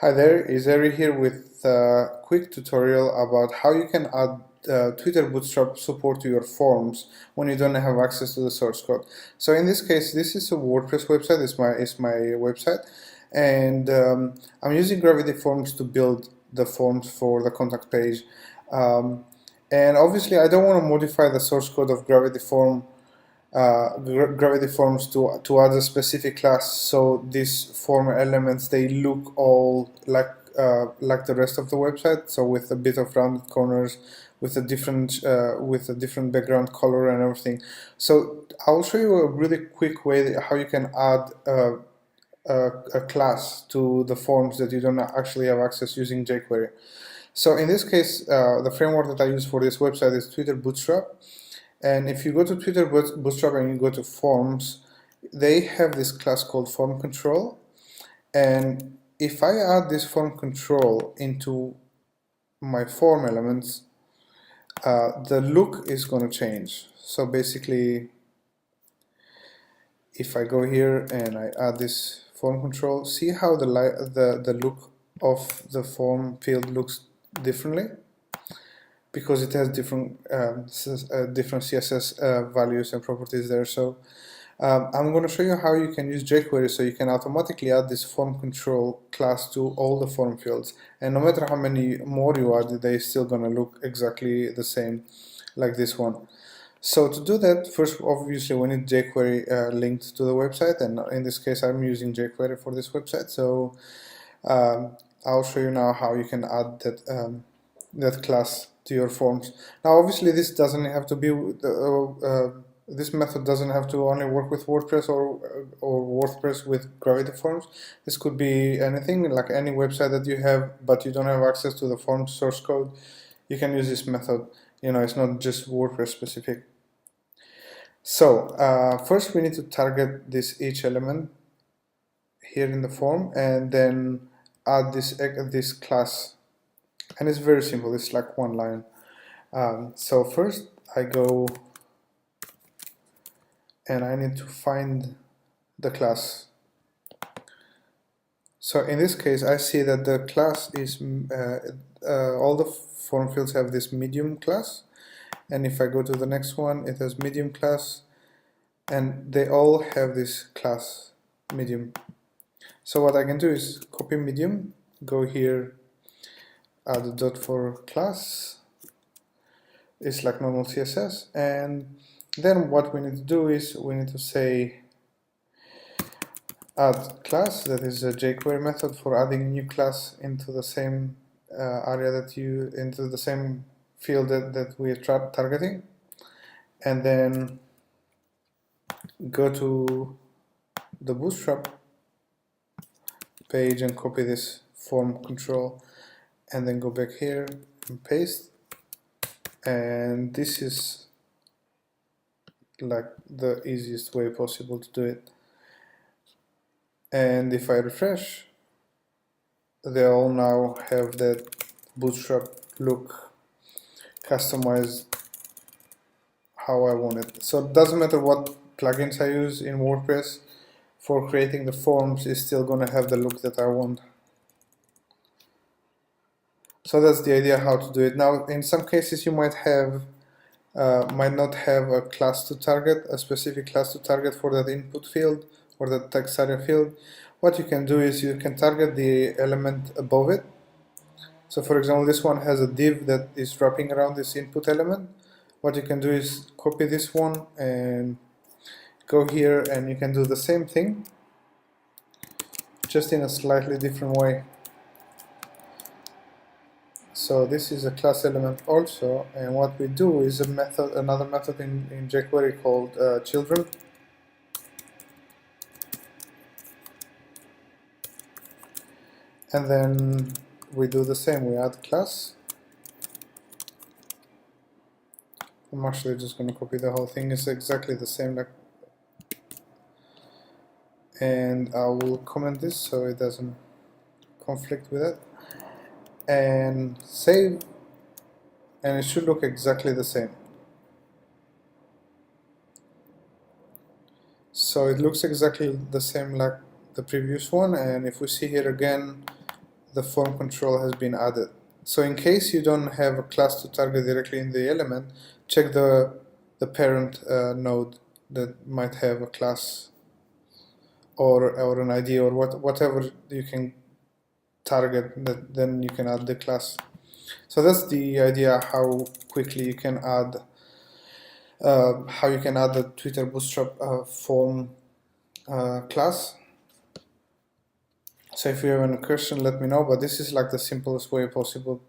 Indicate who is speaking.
Speaker 1: Hi there, Izeri here with a quick tutorial about how you can add Twitter Bootstrap support to your forms when you don't have access to the source code. So in this case, this is a WordPress website, it's my website, and I'm using Gravity Forms to build the forms for the contact page. Um, and obviously I don't want to modify the source code of Gravity Forms to add a specific class, so these form elements, they look all like the rest of the website, so with a bit of rounded corners, with a different background color and everything. So I'll show you a really quick way how you can add a class to the forms that you don't actually have access using jQuery. So in this case, the framework that I use for this website is Twitter Bootstrap. And if you go to Twitter Bootstrap and you go to forms, they have this class called form control. And if I add this form control into my form elements, the look is going to change. So basically, if I go here and I add this form control, see how the look of the form field looks differently? Because it has different CSS values and properties there. So I'm going to show you how you can use jQuery so you can automatically add this form control class to all the form fields, and no matter how many more you add, they're still going to look exactly the same like this one. So to do that, first obviously we need jQuery linked to the website, and in this case I'm using jQuery for this website. So I'll show you now how you can add that class to your forms. Now obviously this doesn't have to be this method doesn't have to only work with WordPress or WordPress with Gravity Forms. This could be anything, like any website that you have but you don't have access to the form source code. You can use this method. You know, it's not just WordPress specific. So first we need to target each element here in the form, and then add this class, and it's very simple. It's like one line. So first I go and I need to find the class. So in this case I see that the class is all the form fields have this medium class, and if I go to the next one it has medium class, and they all have this class medium. So what I can do is copy medium, go here, add a dot for class. It's like normal CSS, and then what we need to do is we need to say add class. That is a jQuery method for adding a new class into the same area into the same field that we are targeting, and then go to the Bootstrap page and copy this form control, and then go back here and paste. And this is like the easiest way possible to do it. And if I refresh, they all now have that Bootstrap look customized how I want it. So it doesn't matter what plugins I use in WordPress for creating the forms, is still going to have the look that I want. So that's the idea how to do it. Now in some cases you might not have a class to target, a specific class to target for that input field or the text area field. What you can do is you can target the element above it. So for example, this one has a div that is wrapping around this input element. What you can do is copy this one and go here, and you can do the same thing, just in a slightly different way. So this is a class element also, and what we do is another method in jQuery called children. And then we do the same, we add class. I'm actually just going to copy the whole thing, it's exactly the same, and I will comment this so it doesn't conflict with it, and save, and it should look exactly the same. So it looks exactly the same like the previous one, and if we see here again, the form control has been added. So in case you don't have a class to target directly in the element, check the parent node that might have a class or an ID or whatever you can target, that then you can add the class. So that's the idea how quickly you can add the Twitter Bootstrap form class. So if you have any question, let me know, but this is like the simplest way possible